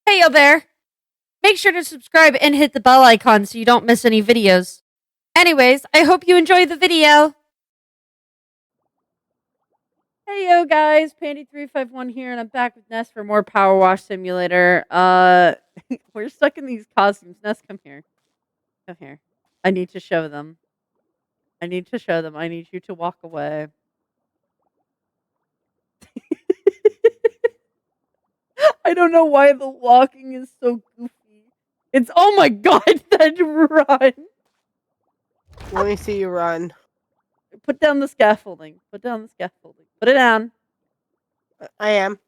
Hey yo there! Make sure to subscribe and hit the bell icon so you don't miss any videos. Anyways, I hope you enjoy the video! Hey yo guys, Pandy351 here, and I'm back with Ness for more PowerWash Simulator. We're stuck in these costumes. Ness, come here. Come here. I need to show them. I need you to walk away. I don't know why the walking is so goofy. It's, oh my god, that run! Let me see you run. Put down the scaffolding. Put it down. I am.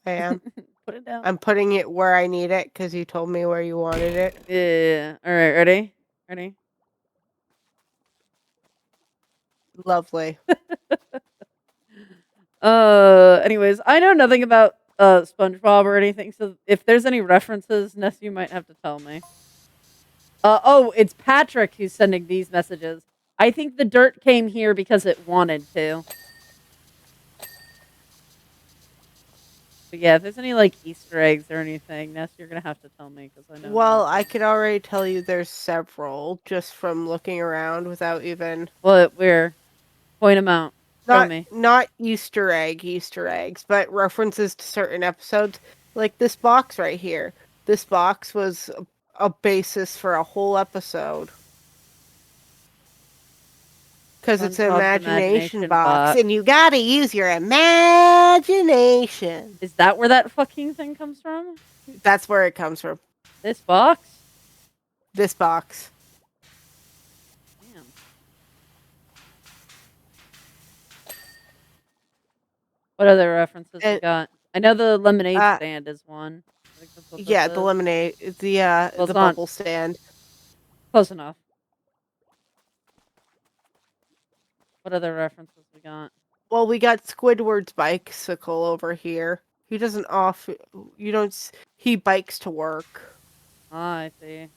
Put it down. I'm putting it where I need it because you told me where you wanted it. Yeah. Alright, ready? Ready? Lovely. Anyways, I know nothing about SpongeBob or anything, so if there's any references, Ness, you might have to tell me. Oh, it's Patrick who's sending these messages. I think the dirt came here because it wanted to. But yeah, if there's any, like, Easter eggs or anything, Ness, you're gonna have to tell me, because I know. Well, I could already tell you there's several, just from looking around without even... What? Where? Point them out. Show me. Not Easter eggs, but references to certain episodes. Like this box right here. This box was a basis for a whole episode. Because it's an imagination box, and you gotta use your imagination. Is that where that fucking thing comes from? That's where it comes from. This box? This box. Damn. What other references we got? I know the lemonade stand is one. Yeah, the lemonade, the bubble stand. Close enough. What other references we got? Well, we got Squidward's bicycle over here. He doesn't he bikes to work. Ah, I see.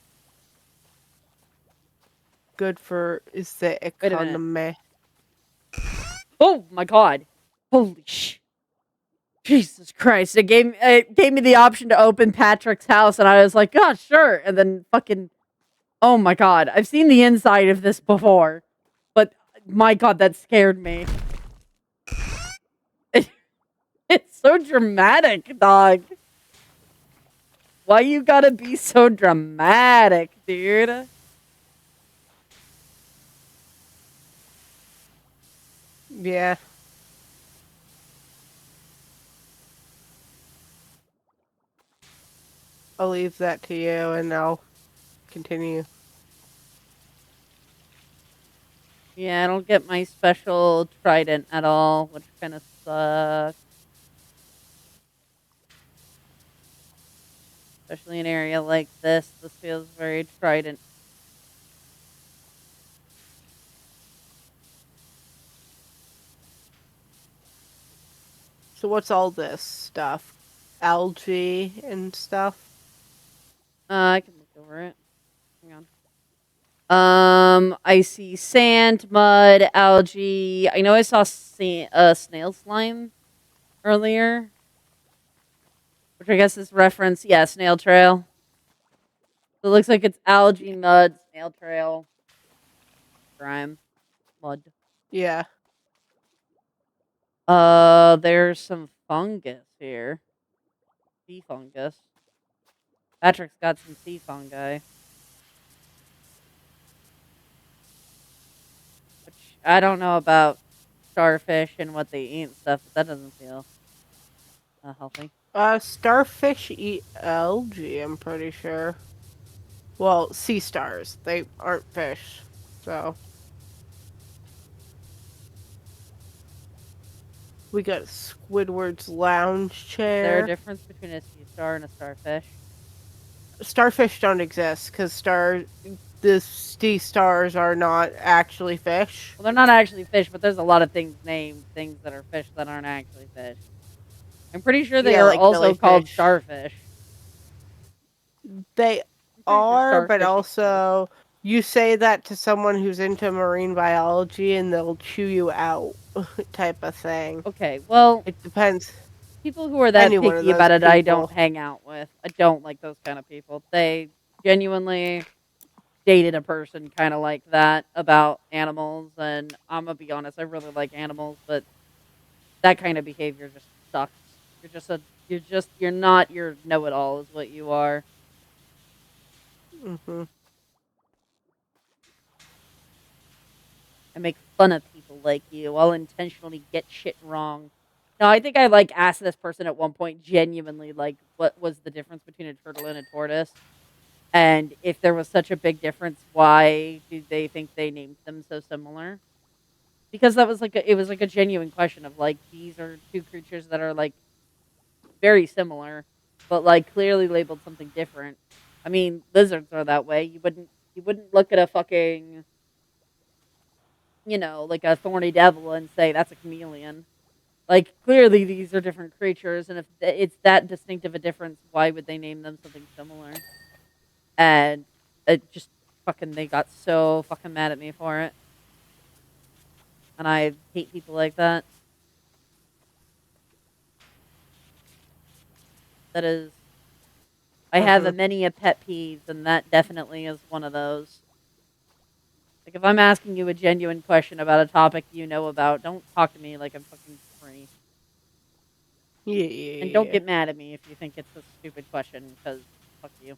Good for the economy. Oh my god. Holy sh! Jesus Christ. It gave me the option to open Patrick's house, and I was like, oh, sure. And then fucking, oh my god. I've seen the inside of this before. But, my god, that scared me. It's so dramatic, dog. Why you gotta be so dramatic, dude? Yeah. I'll leave that to you, and I'll continue. Yeah, I don't get my special trident at all, which kind of sucks. Especially in an area like this. This feels very trident. So what's all this stuff? Algae and stuff? I can look over it. Hang on. I see sand, mud, algae. I know I saw snail slime earlier. Which I guess is reference, yeah, snail trail. So it looks like it's algae, mud, snail trail, grime, mud. Yeah. There's some fungus here. Sea fungus. Patrick's got some sea fungi. Which, I don't know about starfish and what they eat and stuff, but that doesn't feel healthy. Starfish eat algae, I'm pretty sure. Well, sea stars. They aren't fish, so... We got Squidward's lounge chair. Is there a difference between a sea star and a starfish? Starfish don't exist, because the sea stars are not actually fish. Well, they're not actually fish, but there's a lot of things named things that are fish that aren't actually fish. I'm pretty sure they are like also called starfish. They are, but also you say that to someone who's into marine biology and they'll chew you out type of thing. Okay, well... It depends. People who are that Any one of picky those about it, I don't people. hang out with. I don't like those kind of people. They genuinely dated a person kind of like that about animals, and I'm gonna be honest, I really like animals, but that kind of behavior just sucks. You're not your know-it-all is what you are. Hmm. I make fun of people like you. I'll intentionally get shit wrong. No, I think I like asked this person at one point genuinely like what was the difference between a turtle and a tortoise, and if there was such a big difference, why do they think they named them so similar? Because that was like it was like a genuine question of like these are two creatures that are like very similar, but like clearly labeled something different. I mean, lizards are that way. You wouldn't look at a fucking like a thorny devil and say that's a chameleon. Like clearly these are different creatures, and if it's that distinct of a difference, why would they name them something similar? And it just fucking they got so fucking mad at me for it, and I hate people like that. That is, I have Hmm. a many a pet peeves, and that definitely is one of those. Like if I'm asking you a genuine question about a topic you know about, don't talk to me like I'm fucking 20. Yeah, And don't yeah, get mad at me if you think it's a stupid question, because fuck you.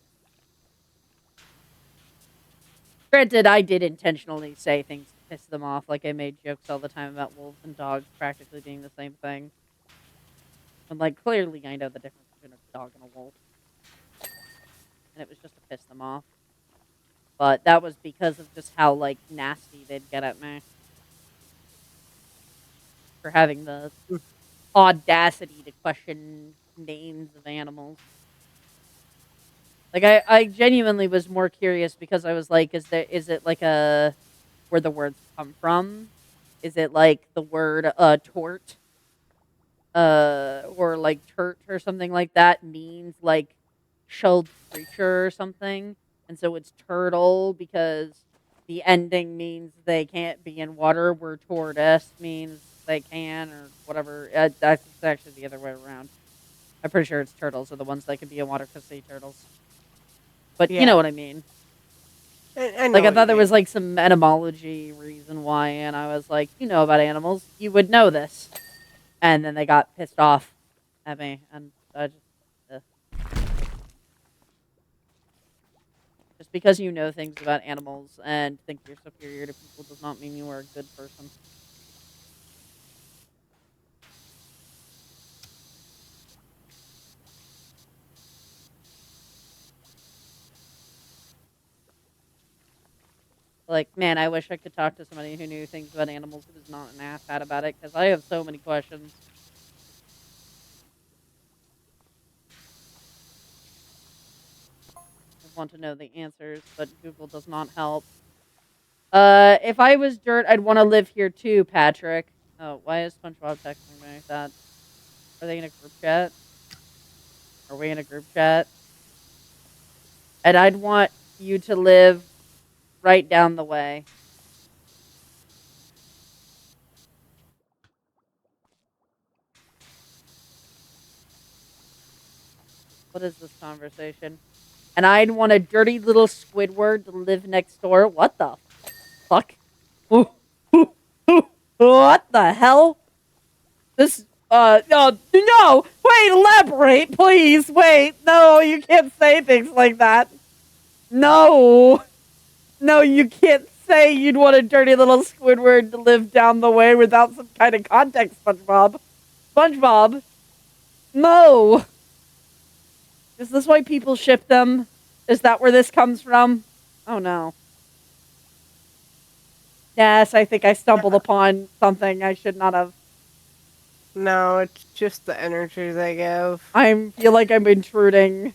Granted, I did intentionally say things to piss them off, like I made jokes all the time about wolves and dogs practically being the same thing. And like clearly I know the difference between a dog and a wolf. And it was just to piss them off. But that was because of just how like nasty they'd get at me for having the yeah. audacity to question names of animals. Like I genuinely was more curious because I was like, is it like a where the words come from? Is it like the word tort or like turt or something like that means like shelled creature or something, and so it's turtle because the ending means they can't be in water, where tortoise means they can or whatever. That's actually the other way around. I'm pretty sure it's turtles are the ones that can be in water because sea turtles, but you know Yeah. what I mean. I Like know I what you thought there was mean. like some etymology reason why, and I was like, you know about animals, you would know this. And then they got pissed off at me, and I uh, just because you know things about animals and think you're superior to people does not mean you are a good person. Like, man, I wish I could talk to somebody who knew things about animals who was not an asshat about it, because I have so many questions. I want to know the answers, but Google does not help. If I was dirt, I'd want to live here too, Patrick. Oh, why is SpongeBob texting me like that? Are they in a group chat? Are we in a group chat? And I'd want you to live right down the way. What is this conversation? And I'd want a dirty little Squidward to live next door. What the fuck? What the hell? This, no! Wait, elaborate, please! Wait, no, you can't say things like that. No! No, you can't say you'd want a dirty little Squidward to live down the way without some kind of context, SpongeBob. SpongeBob, no! Is this why people ship them? Is that where this comes from? Oh no. Yes, I think I stumbled upon something I should not have. No, it's just the energy they give. I feel like I'm intruding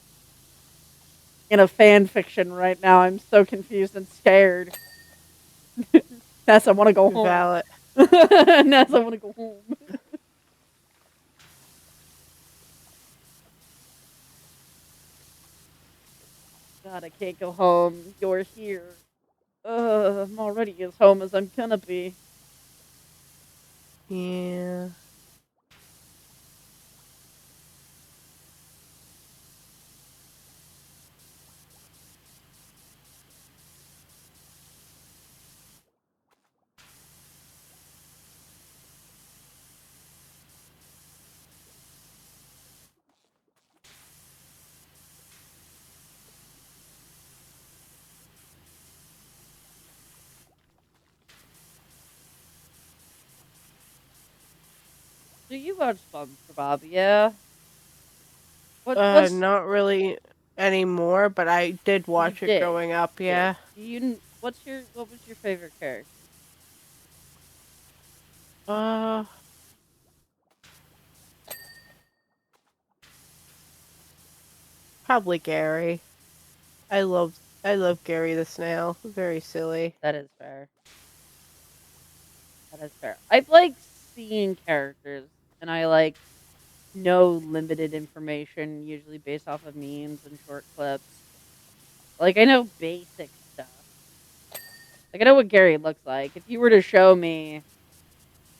in a fan fiction right now. I'm so confused and scared. Ness, I want to go home. Valid. Ness, I want to go home. God, I can't go home. You're here. I'm already as home as I'm gonna be. Yeah. So you watch SpongeBob, yeah? What's Not really anymore, but I did you watch it did? growing up, You did. yeah. What was your favorite character? Uh, Probably Gary. I love Gary the snail. Very silly. That is fair. That is fair. I like seeing characters, and I like know limited information, usually based off of memes and short clips. Like I know basic stuff. Like I know what Gary looks like. If you were to show me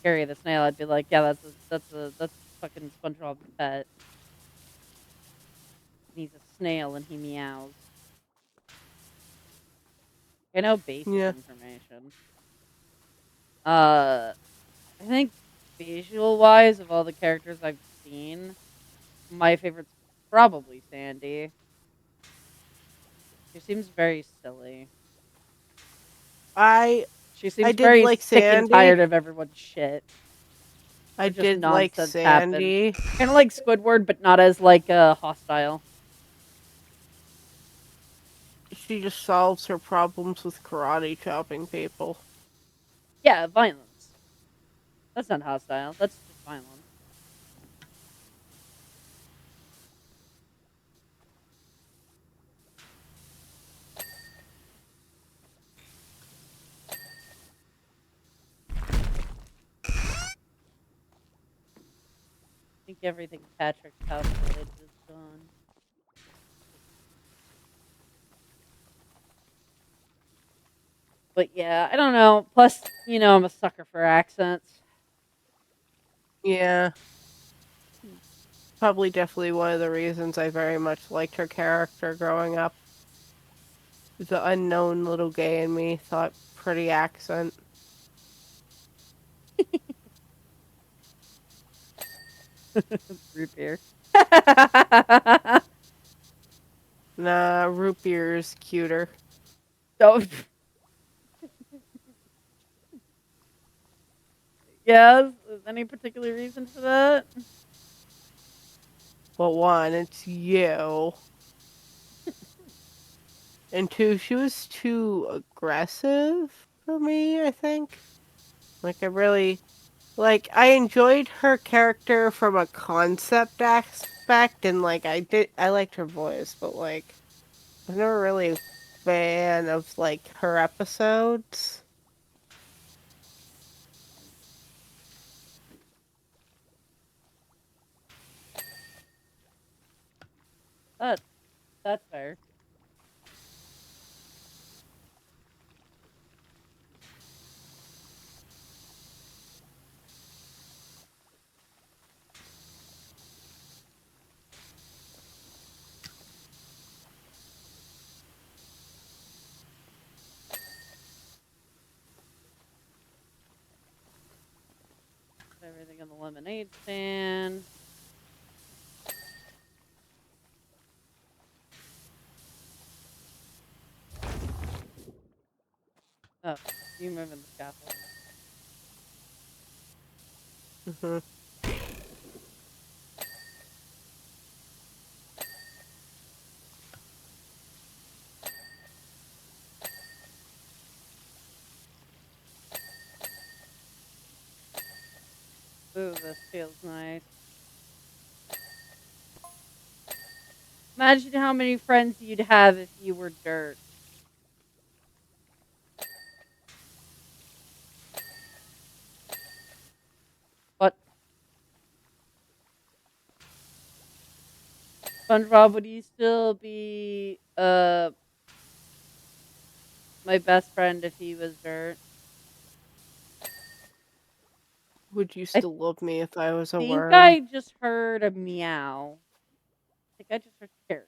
Gary the snail, I'd be like, yeah, that's fucking SpongeBob's pet. He's a snail and he meows. I know basic Yeah. information. Uh, I think visual wise, of all the characters I've seen, my favorite's probably Sandy. She seems very silly. I She I seems did very like sick and Sandy. tired of everyone's shit. I Or just did like nonsense happen. Sandy. Kind of like Squidward, but not as like hostile. She just solves her problems with karate chopping people. Yeah, violence. That's not hostile. That's just violence. I think everything Patrick's house related is gone. But yeah, I don't know. Plus, I'm a sucker for accents. Yeah. Probably definitely one of the reasons I very much liked her character growing up. The unknown little gay in me thought pretty accent. Root beer. Nah, root beer is cuter. So, yes. Any particular reason for that? Well, one, it's you. And two, she was too aggressive for me, I think. I enjoyed her character from a concept aspect, and I liked her voice, but I'm never really a fan of her episodes. That that's fair. Everything in the lemonade stand. Oh, you moving the scaffolding. Hmm. Ooh, this feels nice. Imagine how many friends you'd have if you were dirt. But SpongeBob, would you still be my best friend if he was dirt? Would you I still love me if I was a think worm? I just heard a meow. I think I just heard Carrie.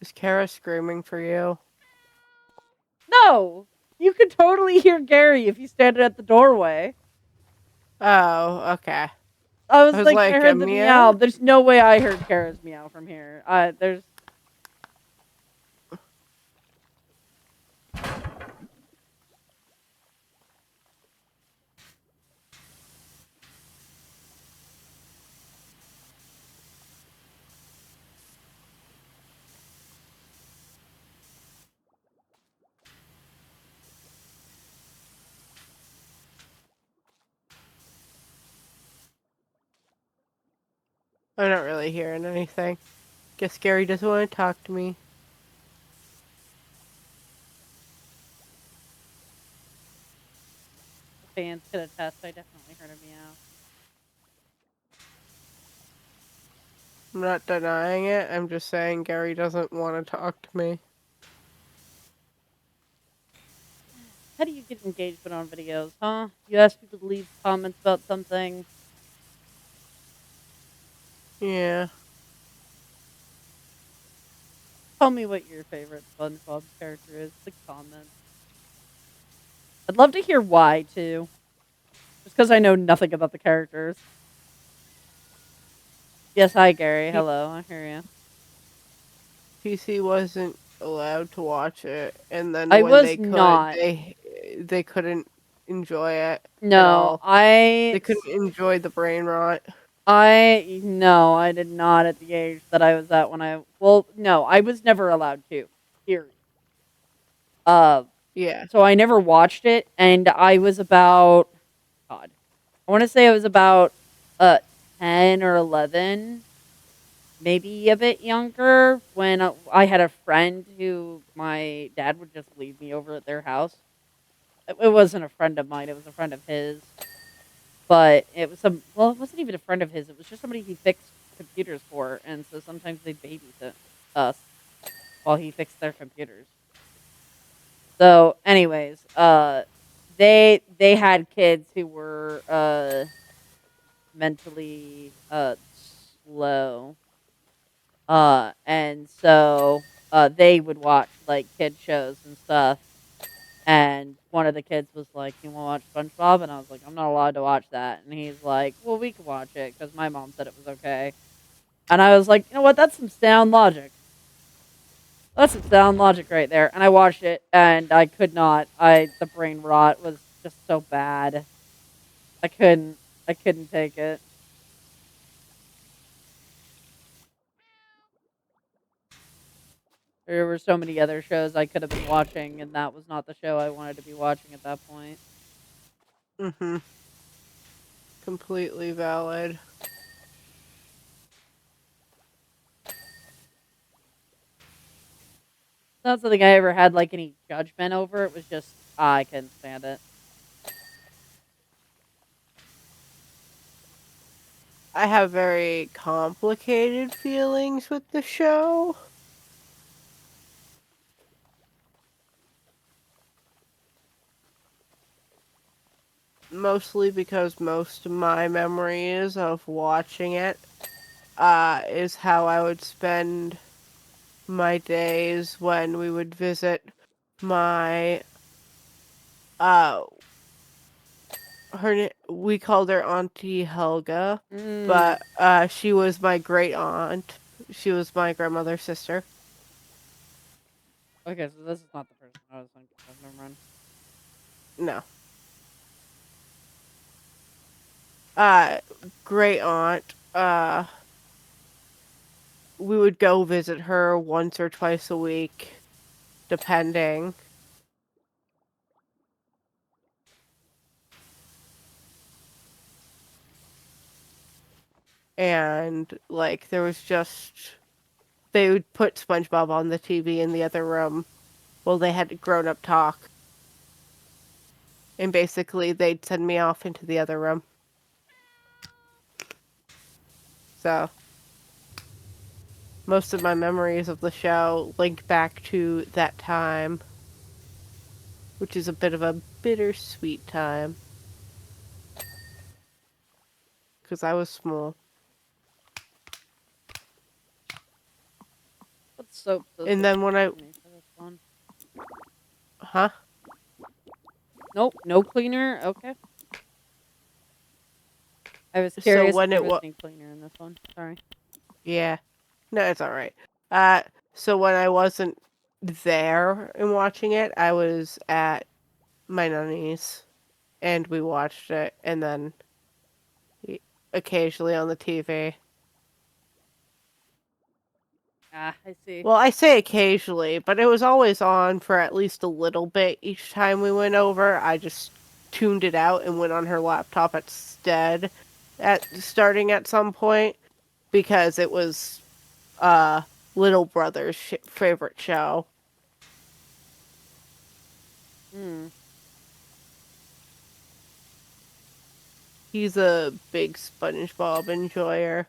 Is Kara screaming for you? No, you could totally hear Gary if you stand at the doorway. Oh, okay. I I was was like, I like, a heard the meow. meow? There's no way I heard Kara's meow from here. There's I'm not really hearing anything. Guess Gary doesn't want to talk to me. The fans could attest. I definitely heard a meow. I'm not denying it. I'm just saying Gary doesn't want to talk to me. How do you get engagement on videos, huh? You ask people to leave comments about something. Yeah. Tell me what your favorite SpongeBob character is. The comments. I'd love to hear why too. Just because I know nothing about the characters. Yes, hi Gary. P- Hello, I hear you. PC wasn't allowed to watch it, and then I when was they could, not. they couldn't enjoy it at No, all. They couldn't enjoy the brain rot. no, I did not at the age that I was at when no, I was never allowed to. Period. Uh, Yeah. so I never watched it, and I was about God. I want to say I was about uh 10 or 11, maybe a bit younger, when I had a friend who my dad would just leave me over at their house. It wasn't a friend of mine; it was a friend of his. But it was it wasn't even a friend of his. It was just somebody he fixed computers for, and so sometimes they'd babysit us while he fixed their computers. So, anyways, they had kids who were mentally slow, and so they would watch like kid shows and stuff. And one of the kids was like, "You want to watch SpongeBob?" And I was like, "I'm not allowed to watch that." And he's like, "Well, we can watch it because my mom said it was okay." And I was like, "You know what? That's some sound logic. That's some sound logic right there." And I watched it, and I could not. The brain rot was just so bad. I couldn't. I couldn't take it. There were so many other shows I could have been watching, and that was not the show I wanted to be watching at that point. Mhm. Completely valid. Not something I ever had like any judgment over. It was just I couldn't stand it. I have very complicated feelings with the show. Mostly because most of my memories of watching it is how I would spend my days when we would visit my uh we called her Auntie Helga, Mm. but she was my great aunt. She was my grandmother's sister. Okay, so this is not the person I was thinking of. Never mind. No. Uh Great aunt. We would go visit her once or twice a week depending. And like there was just they would put SpongeBob on the TV in the other room while they had grown up talk. And basically they'd send me off into the other room. So most of my memories of the show link back to that time, which is a bit of a bittersweet time because I was small. What soap does And this then when I, give me for this one? huh? Nope, no cleaner. Okay. I was So curious if when there it was was, any cleaner in this one. Sorry. yeah, no, it's all right. Uh, so when I wasn't there and watching it, I was at my nanny's and we watched it, and then occasionally on the TV. Ah, I see. Well, I say occasionally, but it was always on for at least a little bit each time we went over. I just tuned it out and went on her laptop instead at starting at some point because it was little brother's favorite show. Hmm. He's a big SpongeBob enjoyer.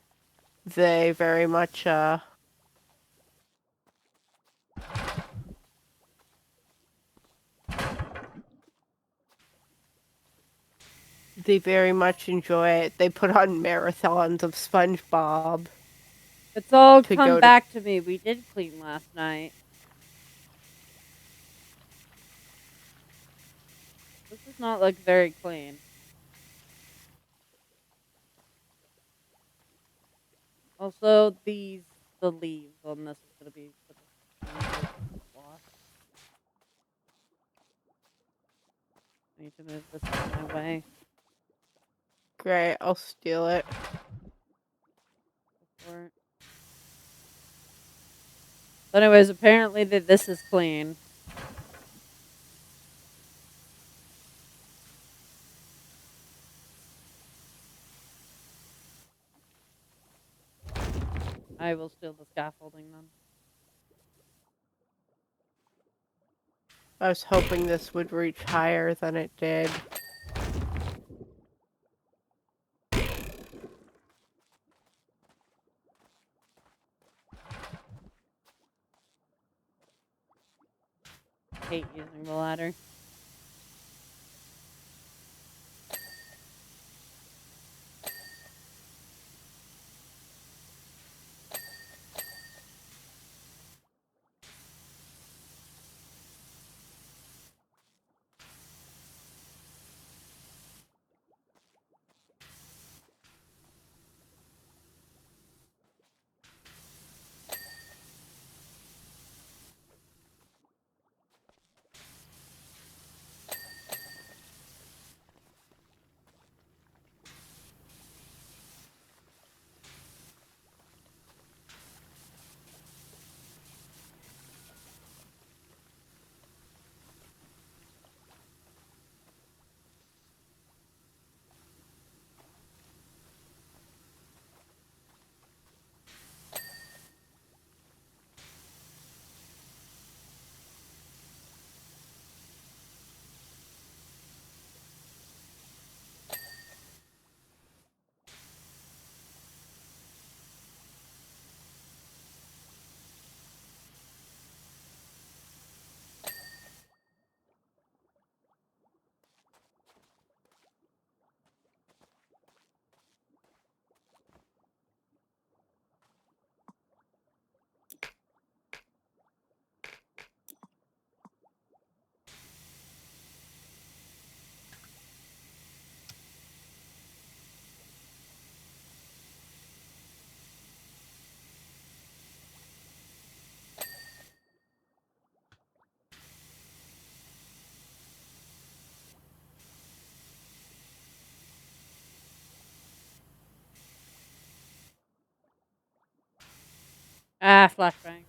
They very much enjoy it. They put on marathons of SpongeBob It's all to come go to. back to me. We did clean last night. This does not look very clean. Also, the leaves on this is gonna be such a pain to wash. I need to move this out of my way. Great, I'll steal it. Before it. But anyways, apparently this is clean. I will steal the scaffolding then. I was hoping this would reach higher than it did. Hate using the ladder. Ah, flashbang.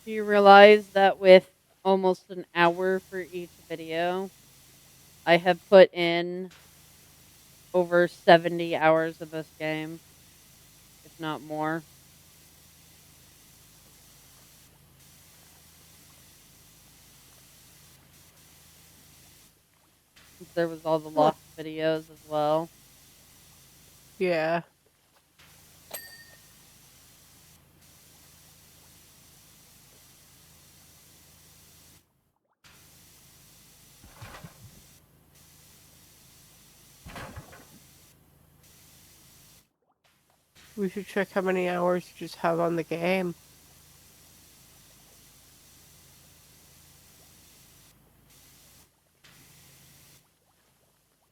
Do you realize that with almost an hour for each video, I have put in over 70 hours of this game, if not more? Since there was all the Huh. lost videos as well. Yeah. We should check how many hours you just have on the game.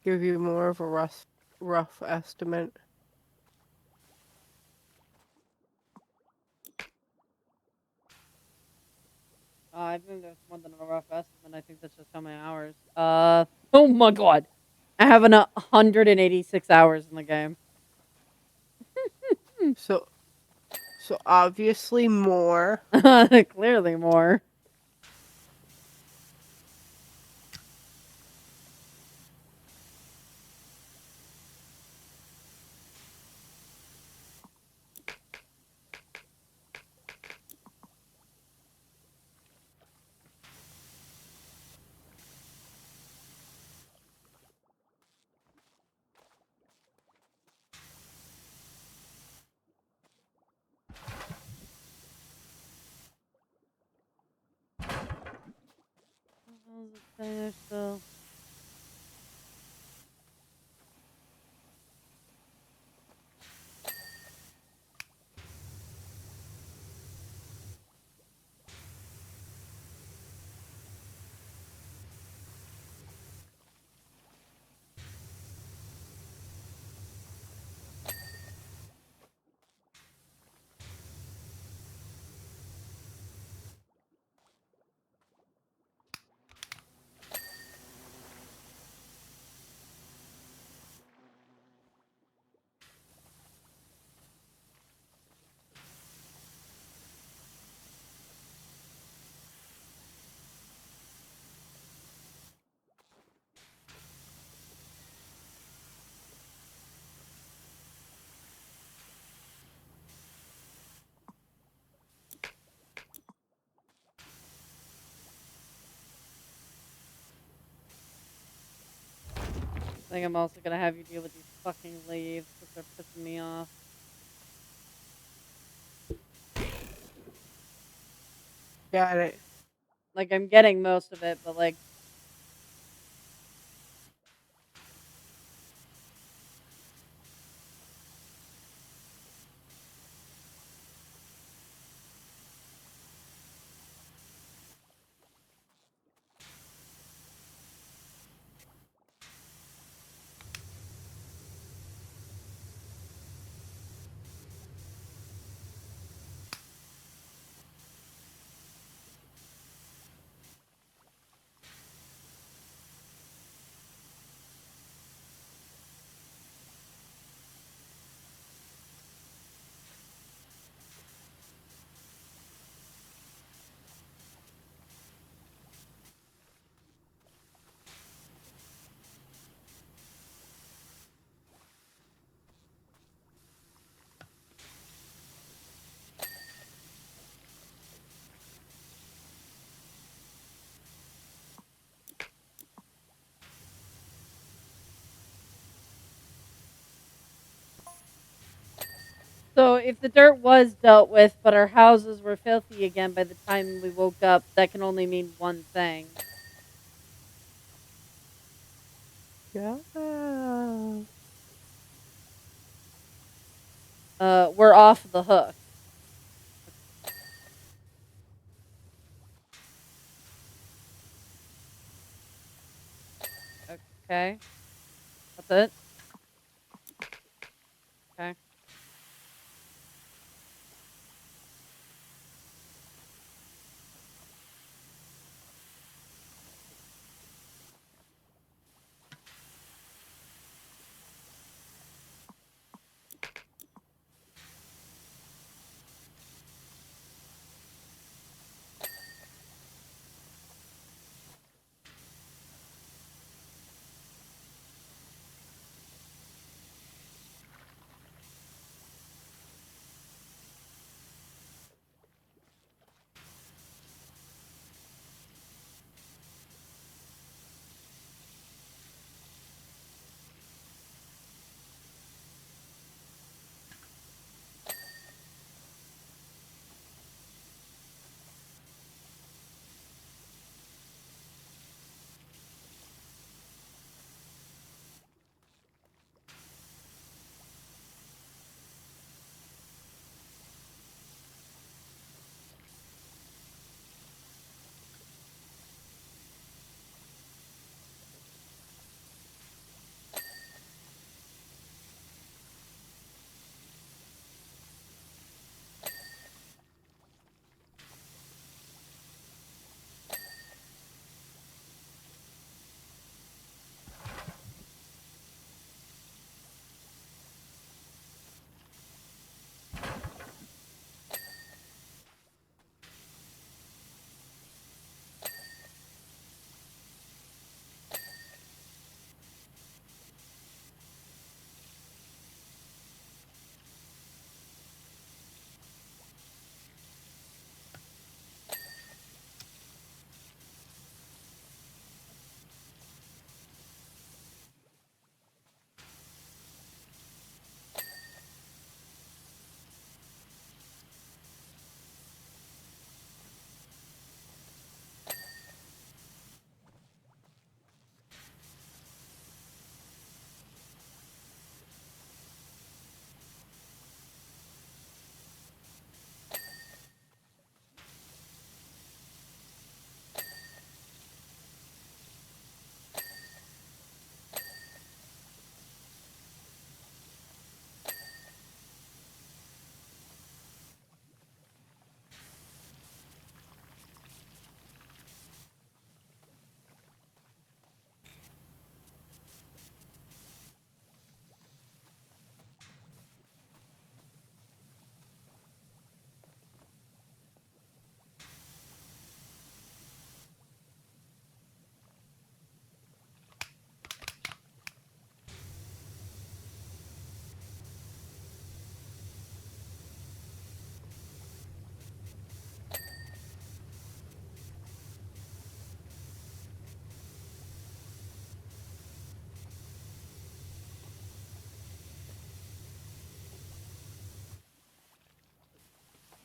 Give you more of a rough estimate. I think there's more than a rough estimate. I think that's just how many hours. Oh my god. I have 186 hours in the game. So obviously more. Clearly more. How does it say there still? I think I'm also gonna have you deal with these fucking leaves because they're pissing me off. Got it. Like I'm getting most of it, but like so if the dirt was dealt with, but our houses were filthy again by the time we woke up, that can only mean one thing. Yeah. We're off the hook. Okay. That's it. Okay.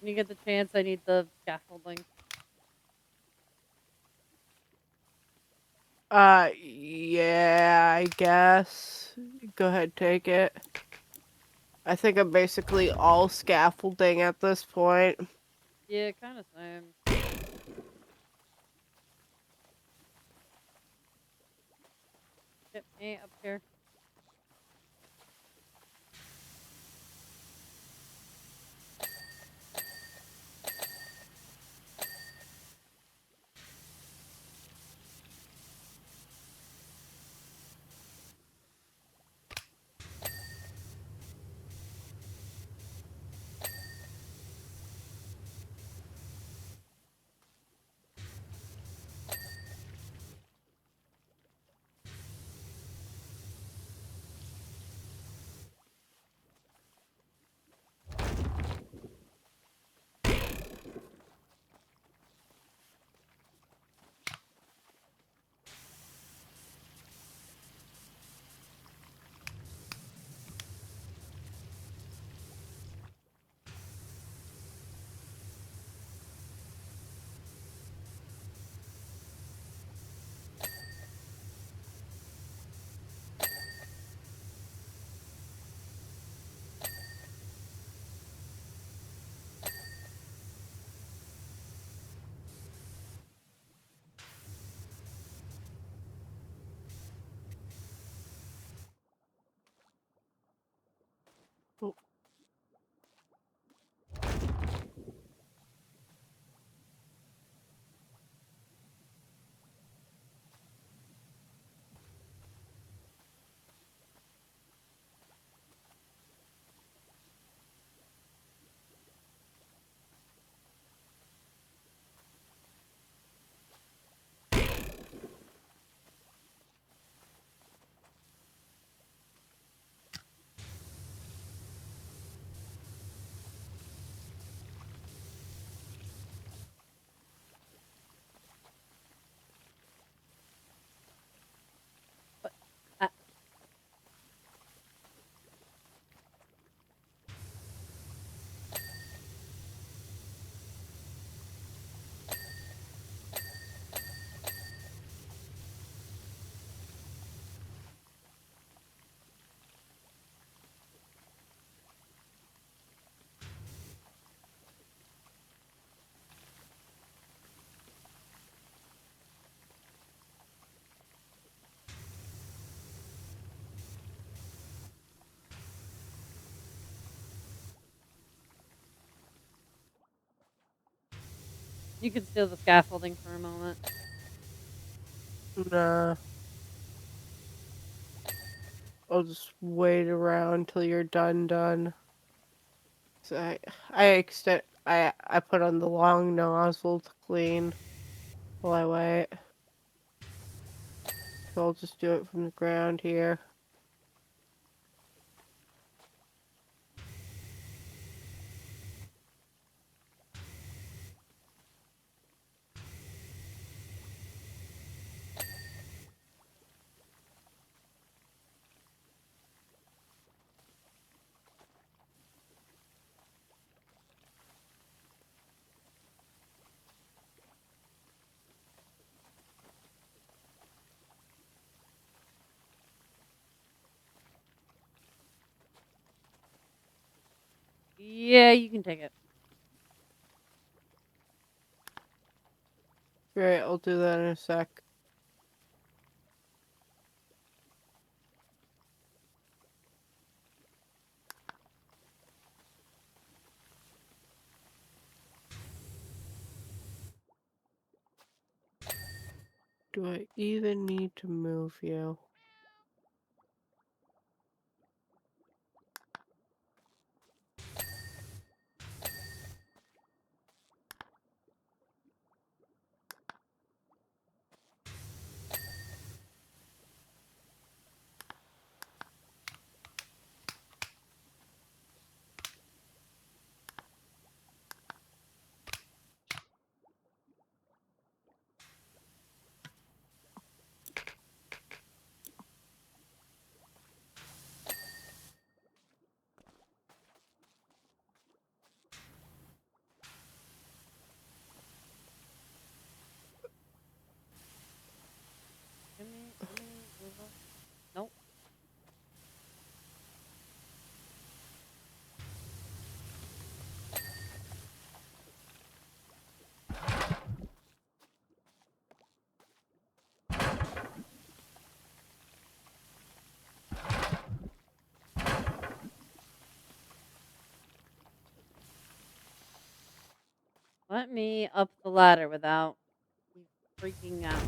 When you get the chance, I need the scaffolding. Yeah, I guess. Go ahead, take it. I think I'm basically all scaffolding at this point. Yeah, kind of same. Get me up here. But uh, you can steal the scaffolding for a moment. Nah, I'll just wait around till you're done. So I put on the long nozzle to clean while I wait. So I'll just do it from the ground here. Yeah, you can take it. Great, I'll do that in a sec. Do I even need to move you? let me up the ladder without you freaking out.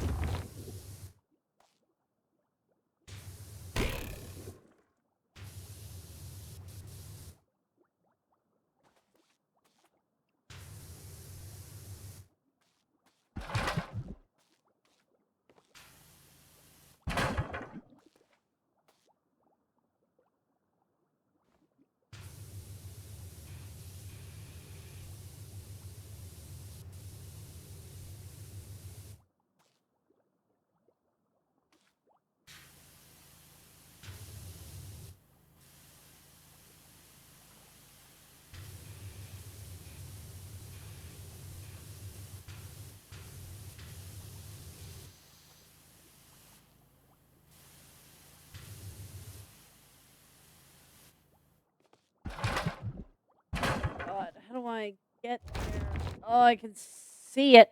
God, how do I get there? Oh, I can see it.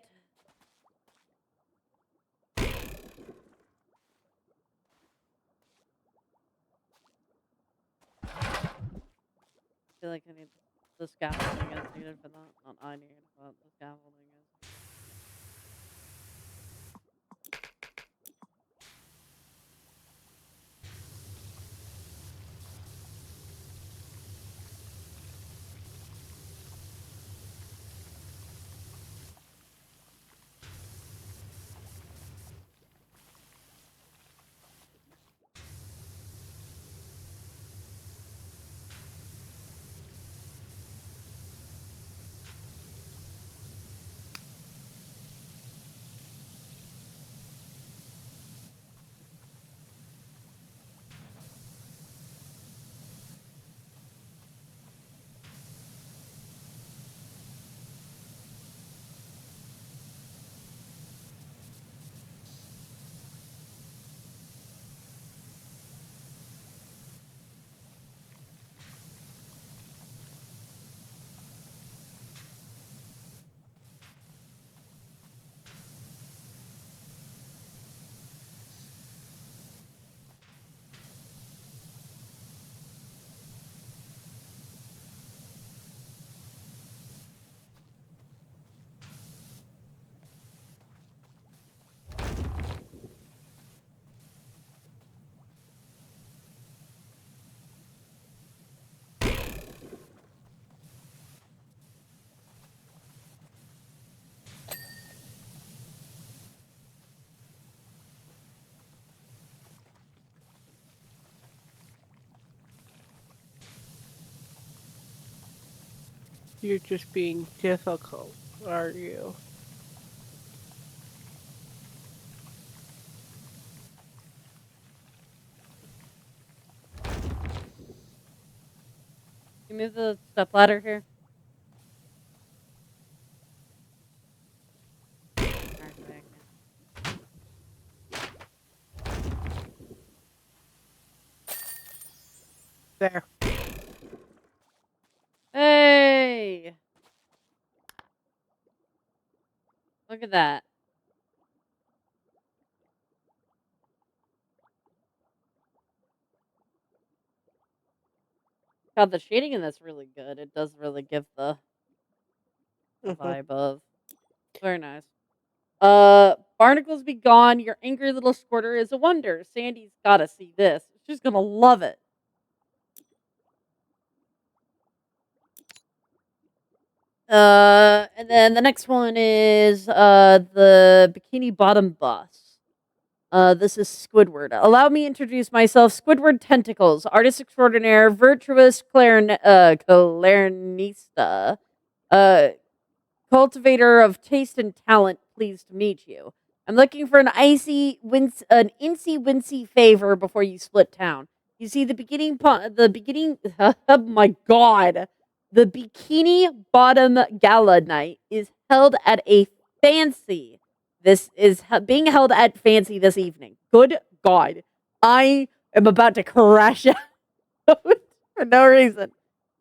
I feel like I need the scaffolding is needed for that. Not I need, but the scaffolding is. You're just being difficult, are you? Can you move the step ladder here? Actually, I can. There. Hey! Look at that. God, the shading in that's really good. It does really give the Hmm. vibe of very nice. Barnacles be gone. Your angry little squirter is a wonder. Sandy's gotta see this. She's gonna love it. And then the next one is the Bikini Bottom Bus. This is Squidward. Allow me to introduce myself. Squidward Tentacles, artist extraordinaire, virtuous clarinista, uh, cultivator of taste and talent. Pleased to meet you. I'm looking for an an incy wincy favor before you split town. You see, the beginning. Oh my god, the Bikini Bottom Gala night is held at a fancy. This is being held at fancy this evening. Good God, I am about to crash out for no reason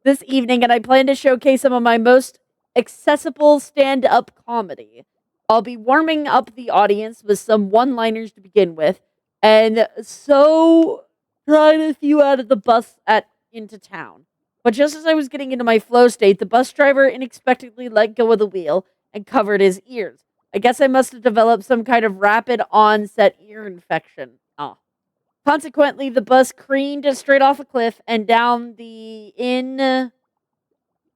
this evening, and I plan to showcase some of my most accessible stand up comedy. I'll be warming up the audience with some one liners to begin with, and so trying a few out of the bus at into town. But just as I was getting into my flow state, the bus driver unexpectedly let go of the wheel, and covered his ears. I guess I must have developed some kind of rapid onset ear infection. Oh. Consequently, the bus careened straight off a cliff and down the in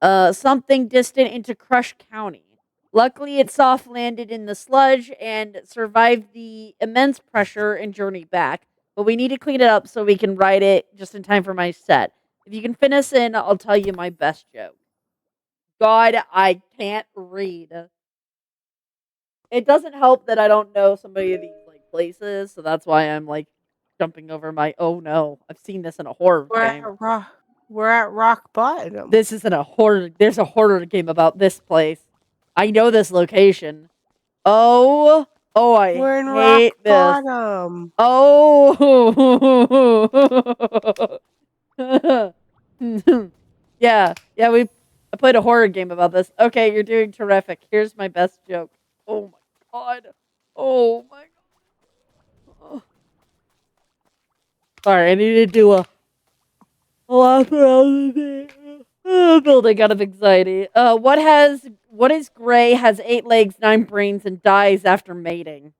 something distant into Crush County. Luckily, it soft landed in the sludge and survived the immense pressure and journey back. But we need to clean it up so we can write it just in time for my set. If you can fit us in, I'll tell you my best joke. God, I can't read. It doesn't help that I don't know somebody of these like places, so that's why I'm like jumping over my. Oh no, I've seen this in a horror We're game. at rock. We're at rock bottom. This isn't a horror. There's a horror game about this place. I know this location. Oh, oh, I We're in rock hate this. bottom. Oh, yeah, yeah. I played a horror game about this. Okay, you're doing terrific. Here's my best joke. Oh my god. Oh my god. Sorry, I need to do a laugh around the building out of anxiety. What is gray, has 8 legs, 9 brains, and dies after mating?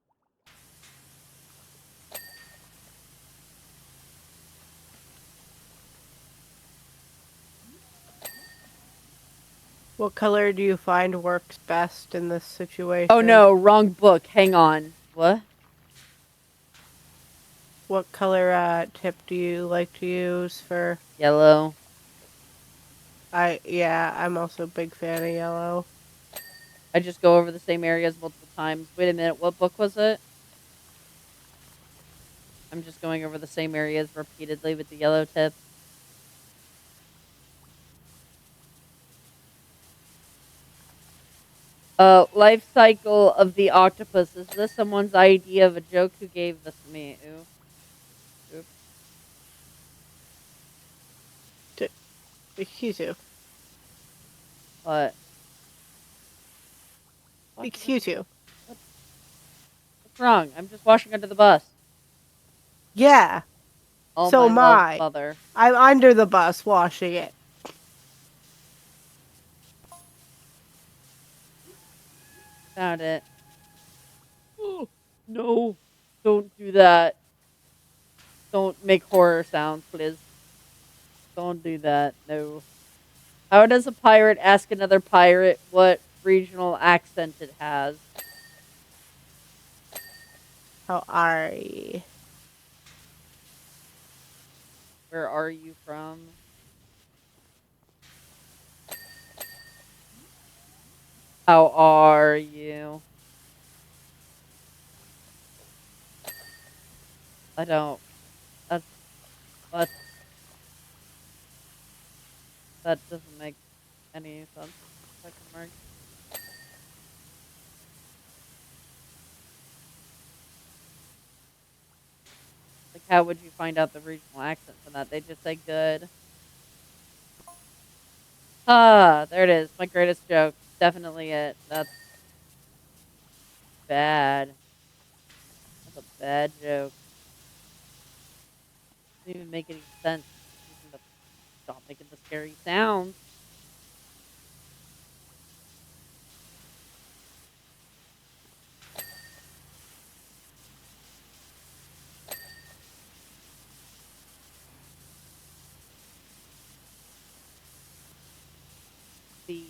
What color do you find works best in this situation? Oh no, wrong book. Hang on. What? What color tip do you like to use for? Yellow. I'm also a big fan of yellow. I just go over the same areas multiple times. Wait a minute, what book was it? I'm just going over the same areas repeatedly with the yellow tip. Life cycle of the octopus. Is this someone's idea of a joke? Who gave this to me? Ooh. Oops. Excuse you. What? Excuse you. What's wrong? I'm just washing under the bus. Yeah. Oh So my love, my. mother. I'm under the bus washing it. Found it. Oh, no. Don't do that. Don't make horror sounds, please. Don't do that. No. How does a pirate ask another pirate what regional accent it has? How are you? Where are you from? How are you? I don't. That's. What? That doesn't make any sense. Question mark. Like, how would you find out the regional accent from that? They just say good. Ah, there it is. My greatest joke. Definitely it. That's bad. That's a bad joke. Doesn't even make any sense. Stop making the scary sounds. The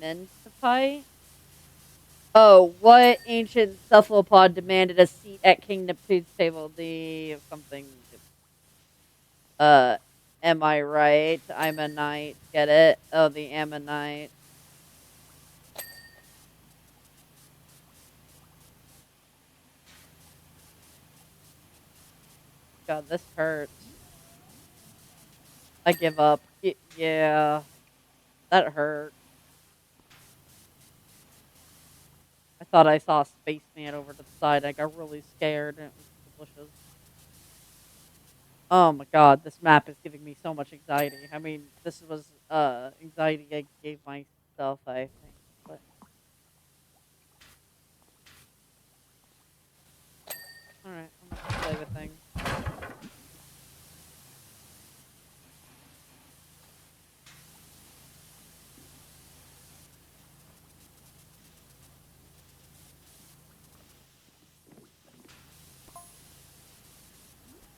Mentify. Oh, what ancient cephalopod demanded a seat at King Neptune's table? The something. Uh, am I right? I'm a knight. Get it? Oh, the Ammonite. God, this hurts. I give up. Yeah, that hurt. I thought I saw a spaceman over to the side. I got really scared, and it was delicious. Oh my god, this map is giving me so much anxiety. I mean, this was anxiety I gave myself, I think. But alright, I'm just gonna play with things.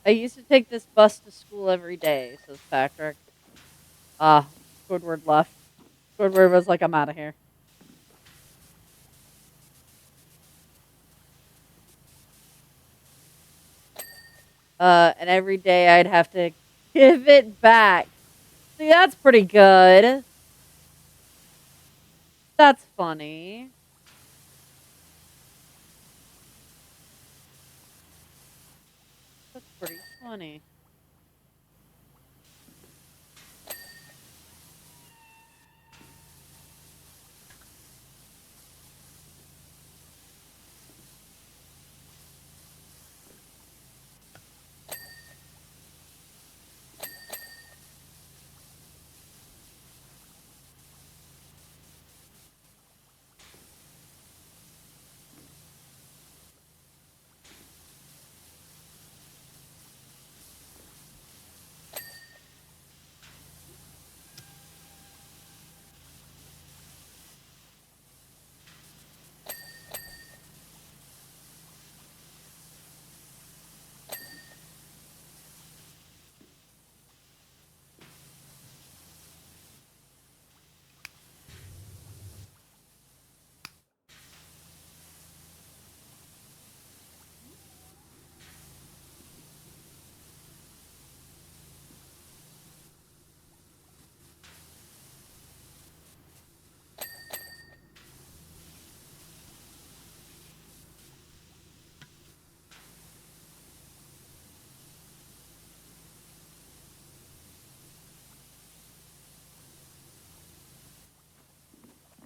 I used to take this bus to school every day, says Patrick. Ah, Squidward left. Squidward was like, I'm out of here. And every day I'd have to give it back. See, that's pretty good. That's funny. That's pretty funny.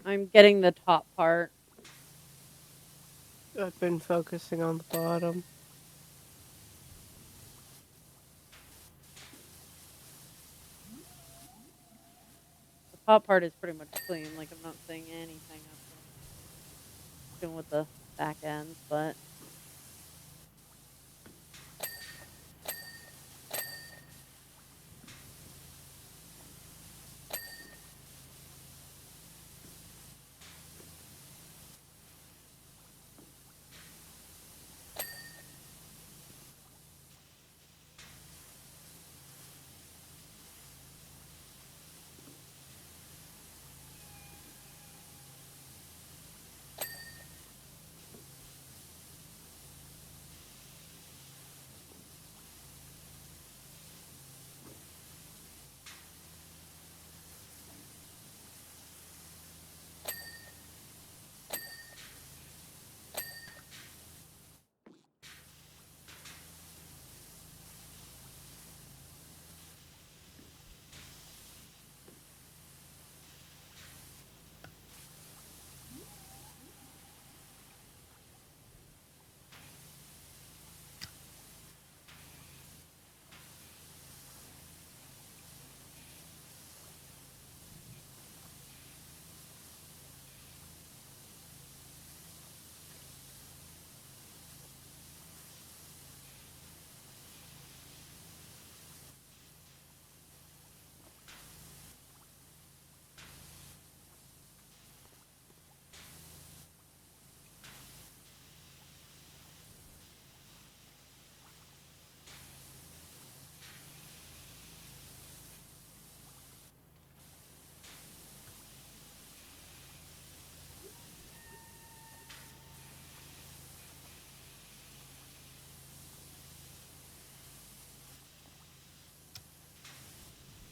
I'm getting the top part. I've been focusing on the bottom. The top part is pretty much clean. Like, I'm not seeing anything up there. Doing with the back ends, but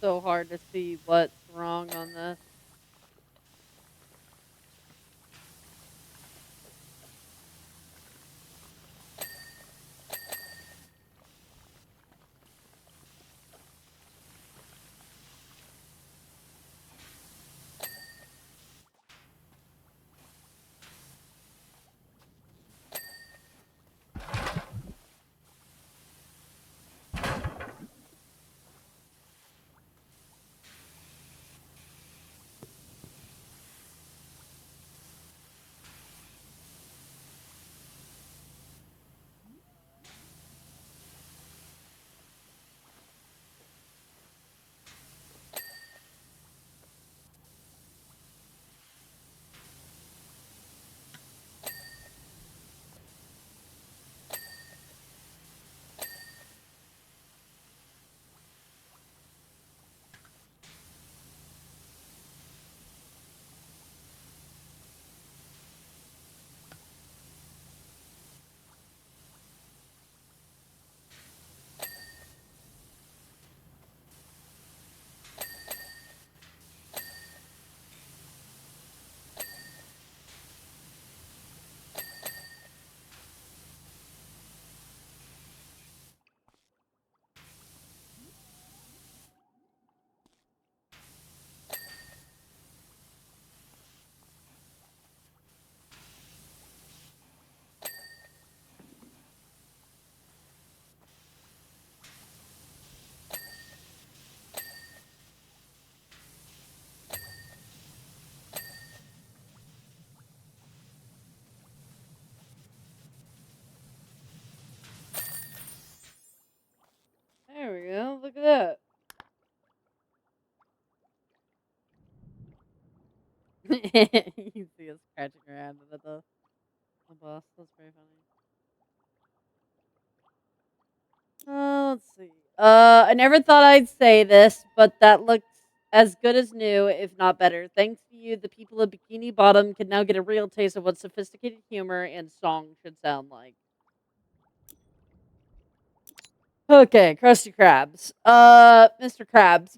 so hard to see what's wrong on this. You see us scratching around with the boss. That's very funny. Let's see. I never thought I'd say this, but that looks as good as new, if not better. Thanks to you, the people of Bikini Bottom can now get a real taste of what sophisticated humor and song should sound like. Okay, Krusty Krabs. Mr. Krabs,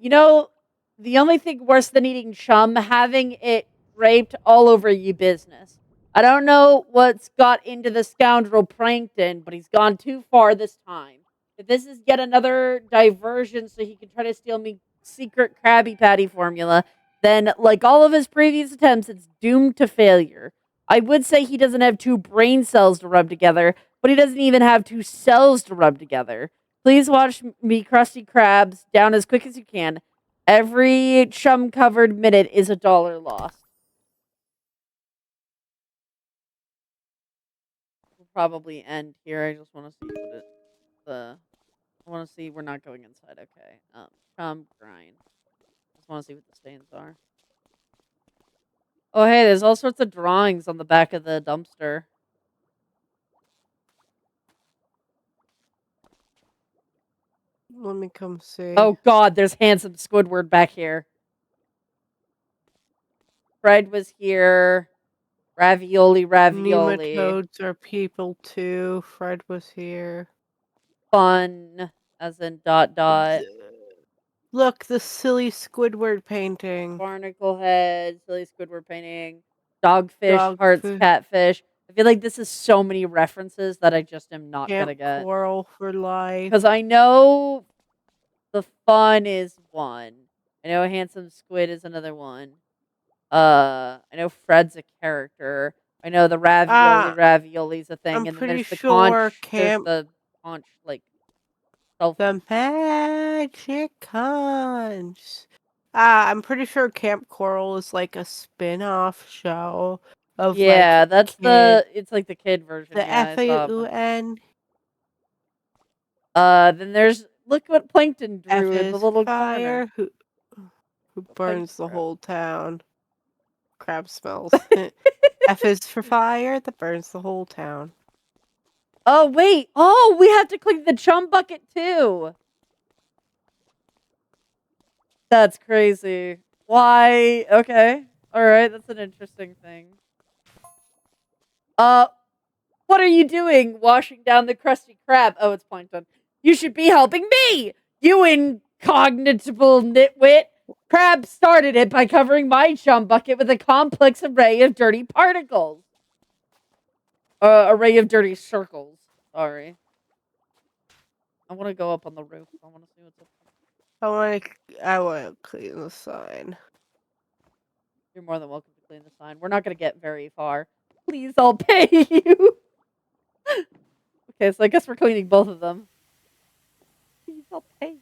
the only thing worse than eating chum, having it draped all over you business. I don't know what's got into the scoundrel Prankton, but he's gone too far this time. If this is yet another diversion so he can try to steal me secret Krabby Patty formula, then, like all of his previous attempts, it's doomed to failure. I would say he doesn't have two brain cells to rub together, but he doesn't even have two cells to rub together. Please watch me, Krusty Krabs, down as quick as you can. Every chum covered minute is $1 lost. We'll probably end here. I just want to see what the. I want to see. We're not going inside. Okay. Chum grind. Just want to see what the stains are. Oh, hey, there's all sorts of drawings on the back of the dumpster. Let me come see. Oh, God, there's handsome Squidward back here. Fred was here. Ravioli, ravioli. Nematodes are people too. Fred was here. Fun, as in dot dot. Look, the silly Squidward painting. Barnacle head, silly Squidward painting, dogfish, hearts, Dogfish. catfish. I feel like this is so many references that I just am not gonna Camp get. Coral for life. Because I know the fun is one. I know handsome squid is another one. I know Fred's a character. I know the Ah, ravioli's a thing, I'm and then pretty there's the sure conch. There's Camp the conch like shellfish. the Magic Conch. Ah, I'm pretty sure Camp Coral is like a spin-off show of like Yeah, that's kid. it's like the kid version. The Yeah, I saw a bunch of them. FAUN. Then there's look what Plankton F drew in the is little corner. fire. Who Thanks, burns the bro. whole town? Crab smells. F is for fire that burns the whole town. Oh wait. Oh, we have to clean the chum bucket too. That's crazy. Why? Okay. All right. That's an interesting thing. Uh, what are you doing? Washing down the Krusty Krab. Oh, it's Plankton. You should be helping me. You incognitable nitwit. Crab started it by covering my chum bucket with a complex array of dirty particles. Array of dirty circles. Sorry. I want to go up on the roof. I want to see what's up there. I want to clean the sign. You're more than welcome to clean the sign. We're not going to get very far. Please, I'll pay you. Okay, so I guess we're cleaning both of them. Please, I'll pay you.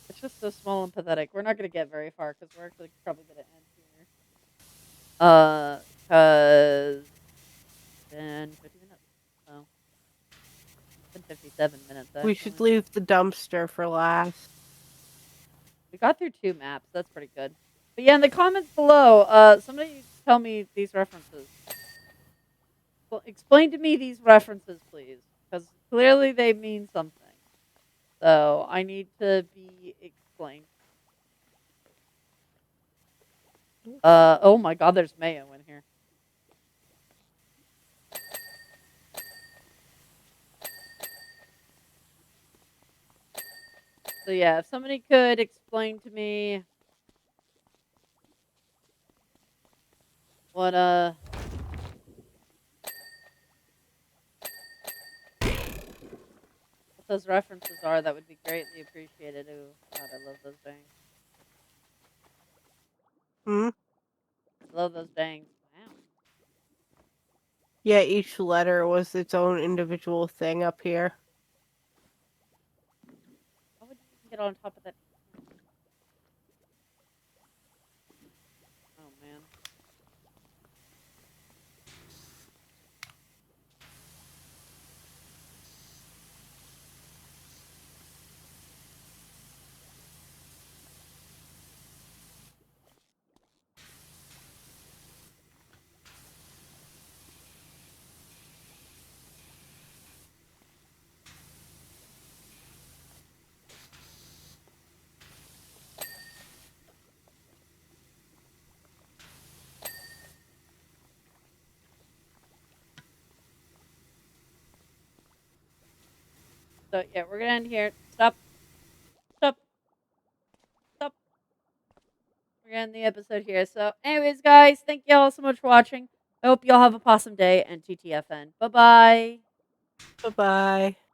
It's just so small and pathetic. We're not going to get very far because we're actually probably going to end here. Because then 50 minutes. Oh, it's been 57 minutes actually. We should leave the dumpster for last. We got through 2 maps. That's pretty good. But yeah, in the comments below, somebody tell me these references. Well, explain to me these references, please, because clearly they mean something. So I need to be explained. Oh my God, there's mayo in here. So yeah, if somebody could explain to me what those references are, that would be greatly appreciated. Ooh, God, I love those bangs. I love those bangs. Wow. Yeah, each letter was its own individual thing up here. How would you even get on top of that? Oh man. So yeah, we're gonna end here. Stop. Stop. Stop. We're gonna end the episode here. So, anyways, guys, thank you all so much for watching. I hope you all have a awesome day and TTFN. Bye bye. Bye bye.